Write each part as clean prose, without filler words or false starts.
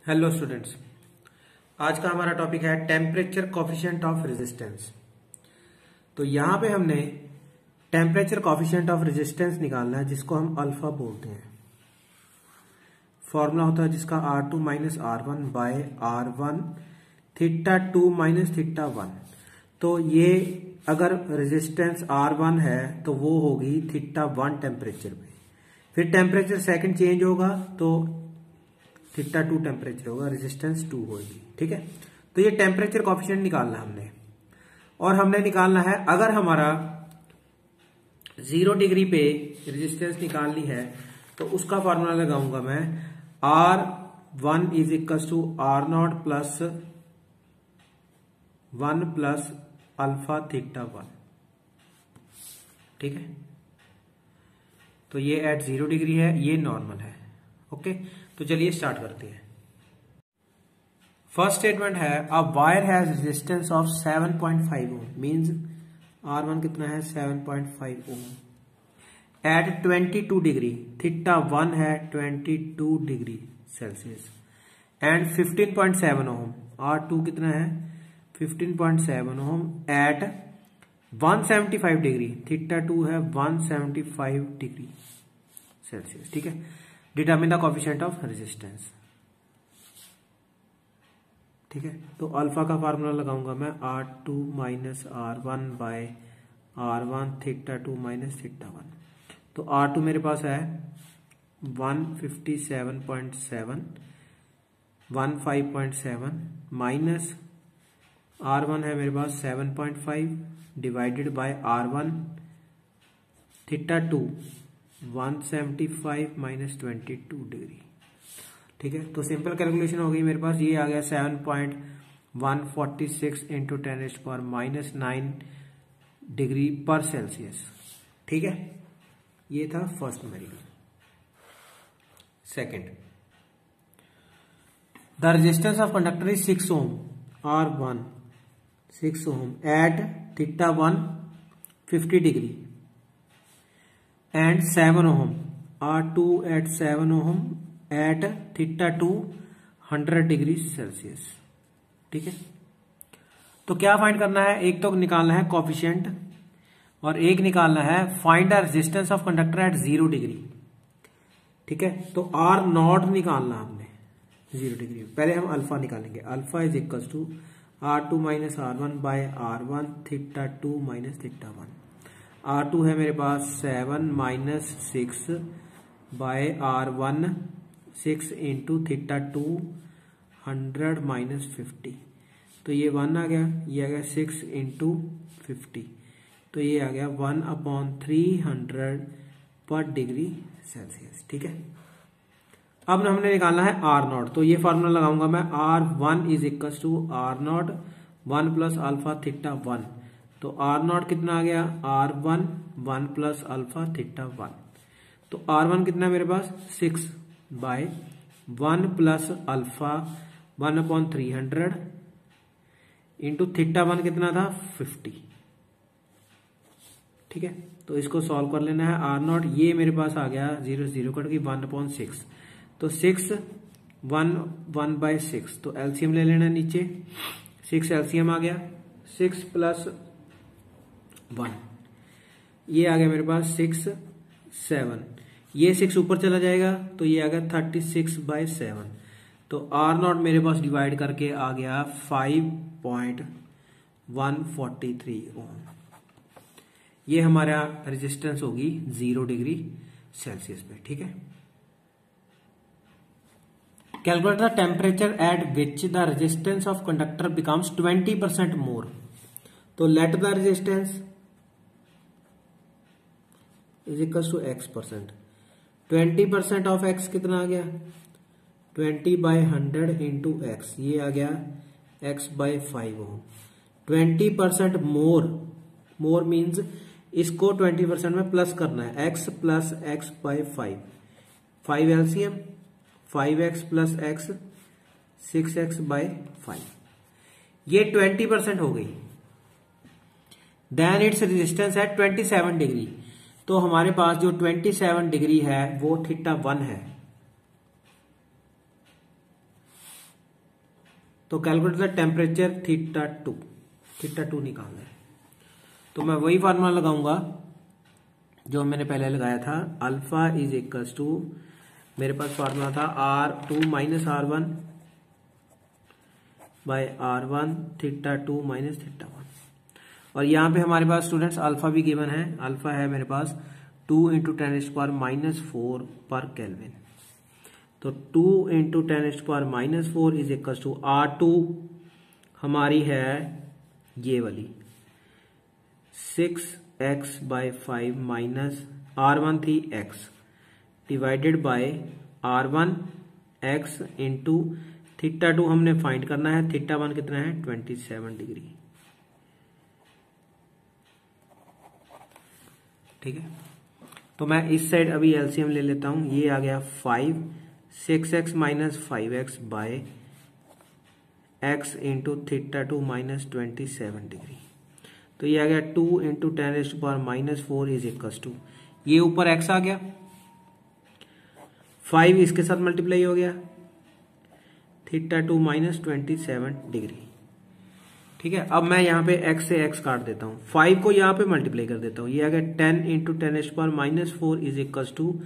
Hello students, आज का हमारा टॉपिक है टेम्परेचर कोफिशिएंट ऑफ रेजिस्टेंस। तो यहां पे हमने टेम्परेचर कोफिशिएंट ऑफ रेजिस्टेंस निकालना है, जिसको हम अल्फा बोलते हैं। फॉर्मूला होता है जिसका R2 minus R1 by R1 theta 2 minus theta 1। तो ये अगर रेजिस्टेंस R1 है तो वो होगी थीटा 1 टेम्परेचर पे। फिर टेम्परेचर सेकंड चेंज होगा तो थीटा 2 टेम्परेचर होगा, रेजिस्टेंस 2 होगी। ठीक है, तो ये टेम्परेचर कोफिशिएंट निकालना हमने, और हमने निकालना है अगर हमारा 0 डिग्री पे रेजिस्टेंस निकालनी है तो उसका फॉर्मूला लगाऊंगा मैं R1 is equal to R0 plus 1 plus alpha theta 1। ठीक है, तो ये एट 0 डिग्री है, ये नॉर्मल है। ओके, तो चलिए स्टार्ट करते हैं। फर्स्ट स्टेटमेंट है a wire has resistance of 7.5 ohm, means R1 कितना है 7.5 ओम एट 22 डिग्री, थीटा 1 है 22 degree Celsius and 15.7 Om, R2 कितना है 15.7 ओम एट 175 डिग्री, थीटा 2 है 175 डिग्री सेल्सियस। ठीक है, determine the coefficient of resistance. ठीक है, तो अल्फा का फार्मूला लगाऊंगा मैं R2 minus R1 by R1 theta 2 minus theta 1। तो R2 मेरे पास है 157.7 15.7 माइनस R1 है मेरे पास 7.5 divided by R1 theta 2 175 minus 22 degree. ठीक है, तो सिंपल कैलकुलेशन हो गई मेरे पास, ये आ गया 7.146 इंटू 10⁻⁻⁹ डिग्री पर सेल्सियस। ठीक है, ये था first numerical. Second, the resistance of conductor is 6 ohm, R1 6 ohm at theta 1 50 degree and 7 ohm, R2 at 7 ohm at theta 2 100 degree Celsius. ठीक है, तो क्या फाइंड करना है, एक तो निकालना है कोफिशिएंट और एक निकालना है find the resistance of conductor at 0 degree. ठीक है, तो R0 निकालना हमने 0 डिग्री। पहले हम अल्फा निकालेंगे, alpha is equal to R2 minus R1 by R1 theta 2 minus theta 1। R2 है मेरे पास 7 minus 6 by R1 6 into theta 2 100 minus 50, तो ये 1 आ गया, ये आ गया 6 इंटू 50, तो ये आ गया 1/300 पर डिग्री सेल्सियस। ठीक है, अब हमने निकालना है R0, तो ये फार्मूला लगाऊंगा मैं R1 is equal to R0 1 plus alpha theta 1। तो R0 कितना आ गया R1 1 प्लस अल्फा थीटा 1। तो R1 कितना मेरे पास 6 by 1 plus alpha 1/300 into theta 1 कितना था 50। ठीक है, तो इसको सॉल्व कर लेना है। R0 ये मेरे पास आ गया 0 0 कट गई 1/6, तो 6 1/6, तो एलसीएम ले लेना नीचे, 6 एलसीएम आ गया, 6 प्लस 1 ये आ गया मेरे पास 6 7, ये 6 ऊपर चला जाएगा तो ये आ गया 36/7। तो R0 मेरे पास डिवाइड करके आ गया 5.143 ओम। ये हमारा रेजिस्टेंस होगी 0 डिग्री सेल्सियस पे। ठीक है, calculate the temperature at which the resistance of conductor becomes 20% more. तो let the resistance is equal to x%। 20% of x कितना आ गया 20/100 इंटू एक्स, ये आ गया x/5 ओम। 20% मोर मीन्स इसको 20% में प्लस करना है, x plus x/5, 5 LCM 5x plus x 6x/5, ये 20% हो गई। देन इट्स रेजिस्टेंस है 27 डिग्री, तो हमारे पास जो 27 डिग्री है वो थीटा 1 है। तो calculate the temperature theta two निकालना है। तो मैं वही फार्मूला लगाऊंगा जो मैंने पहले लगाया था, अल्फा इज इक्वल्स टू, मेरे पास फार्मूला था R2 minus R1 by R1 थीटा2 माइनस थीटा1। और यहाँ पे हमारे पास स्टूडेंट्स अल्फा भी गिवन है, अल्फा है मेरे पास 2 इंटू 10⁻⁴ पर केल्विन। तो 2 into 10⁻⁴ is equals to R2 हमारी है ये वाली 6x/5 माइनस R1 थी x divided by R1 x into थीटा2 हमने फाइंड करना है, थीटा1 कितना है 27 डिग्री। ठीक है, तो मैं इस साइड अभी एलसीएम ले लेता हूं, ये आ गया 5 6x minus 5x by x into थीटा2 माइनस 27 डिग्री। तो ये आ गया 2 इंटू 10⁻⁴ इज इक्वल्स टू, ये ऊपर x आ गया, 5 इसके साथ मल्टीप्लाई हो गया, थीटा2 माइनस 27 डिग्री। ठीक है, अब मैं यहाँ पे x से x काट देता हूँ, 5 को यहाँ पे मल्टीप्लाई कर देता हूँ, ये आ गया 10 into 10⁻⁴ is equals to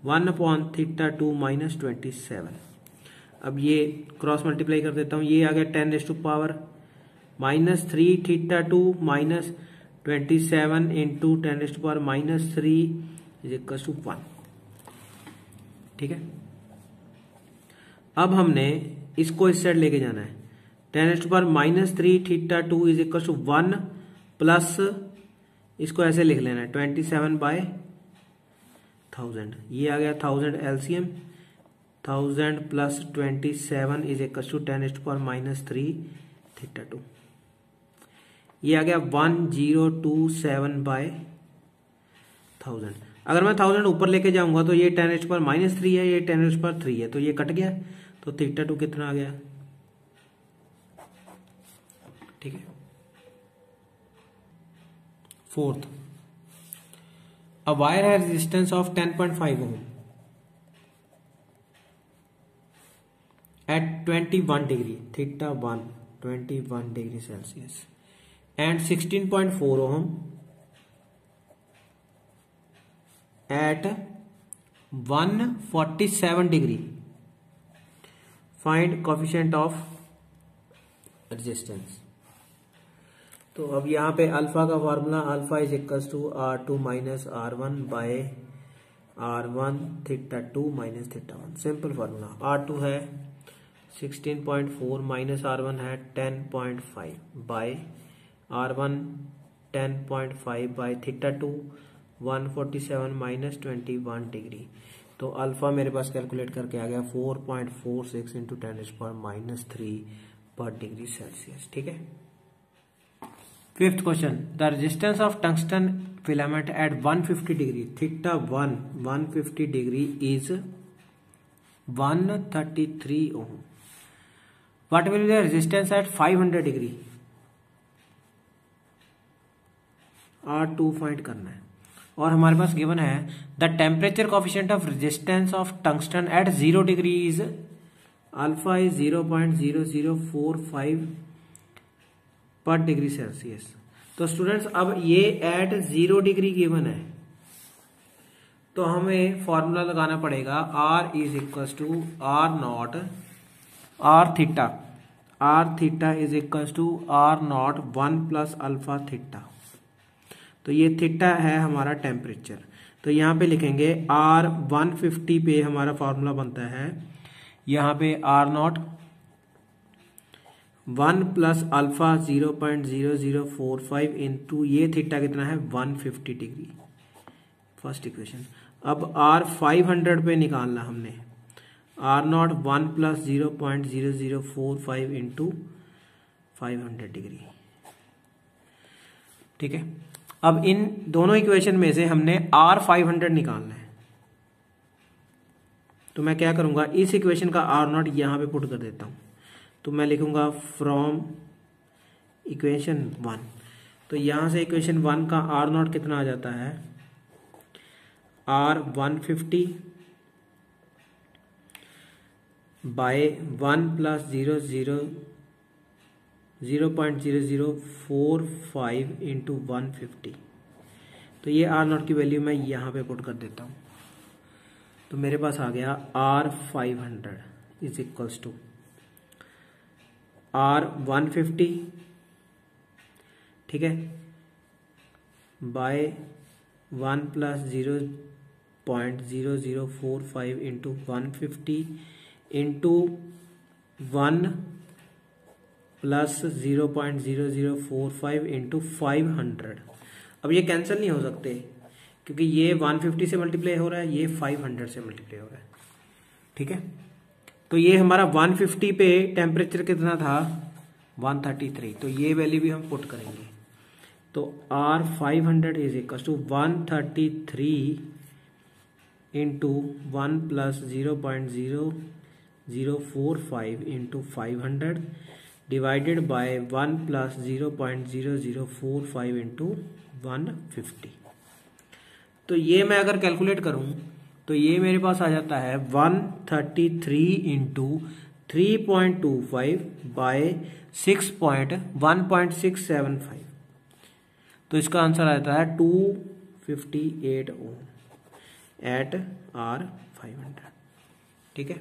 1/θ2 minus 27। अब ये क्रॉस मल्टीप्लाई कर देता हूँ, ये आ गया 10⁻⁻³ थीटा2 minus 27 into 10⁻³ is equals to 1। ठीक है, अब हमने इसको इस साइड लेके जाना है, 10⁻³ थीटा2 इज इक्वल टू 1 प्लस इसको ऐसे लिख लेना है 27/1000, ये आ गया 1000 LCM, 1000 plus 27 is equal to 10⁻³ थीटा2, ये आ गया 1027/1000। अगर मैं 1000 ऊपर लेके जाऊंगा तो ये 10⁻³ है, ये 10⁻³ है, तो ये कट गया, तो थीटा2 कितना आ गया। ठीक है, fourth, a wire has resistance of 10.5 ohm at 21 degree θ1 21 degree Celsius and 16.4 ohm at 147 degree, find coefficient of resistance. तो अब यहाँ पे अल्फा का formula, alpha is equals to R2 minus R1 by R1 θ2 minus θ1, simple formula. R2 है 16.4 minus R1 है 10.5 by R1 10.5 by θ2 147 minus 21 degree. तो alpha मेरे पास calculate करके आ गया 4.46 इंटू 10⁻³ पर डिग्री सेल्सियस। ठीक है, fifth question, the resistance of tungsten filament at 150 degree θ1 150 degree is 133 ohm. What will be the resistance at 500 degree? R2 find करना है, और हमारे पास गिवन है the temperature coefficient of resistance of tungsten at 0 degree is, alpha is 0.0045 पर degree Celsius. तो students अब ये एट 0 डिग्री गिवन है, तो हमें फॉर्मूला लगाना पड़ेगा R is equals to R0 R theta is equals to R0 1 plus alpha theta. तो ये थीटा है हमारा टेम्परेचर, तो यहाँ पे लिखेंगे R 150 पे हमारा फॉर्मूला बनता है, यहाँ पे R0 1 प्लस अल्फा 0.0045 इंटू ये थीटा कितना है 150 डिग्री, फर्स्ट इक्वेशन। अब R 500 पे निकालना हमने, R0 1 प्लस 0.0045 इंटू 500 डिग्री। ठीक है, अब इन दोनों इक्वेशन में से हमने R 500 निकालना है, तो मैं क्या करूंगा, इस इक्वेशन का R0 यहां पे पुट कर देता हूं, तो मैं लिखूंगा फ्रॉम इक्वेशन 1। तो यहां से इक्वेशन 1 का R0 कितना आ जाता है, R 150 बाय 1 प्लस 0045 0.0045 इंटू 150। तो ये आर नॉट की वैल्यू मैं यहाँ पे पुट कर देता हूँ। तो मेरे पास आ गया R500 is equals to R150, ठीक है, by 1 plus 0.0045 into 150 into 1 plus 0.0045 into 500। अब ये कैंसिल नहीं हो सकते क्योंकि ये 150 से मल्टीप्लाई हो रहा है, ये 500 से मल्टीप्लाई हो रहा है, ठीक है। तो ये हमारा 150 पे टेम्परेचर कितना था 133, तो ये वैल्यू भी हम पुट करेंगे। तो R500 is equal to 133 into 1 plus 0.0045 into 500 divided by 1 plus 0.0045 into 150। तो ये मैं अगर कैलकुलेट करूं तो ये मेरे पास आ जाता है 133 इंटू 3.25 बाय 1.675। तो इसका आंसर आता है 258 ओम एट R500, ठीक है।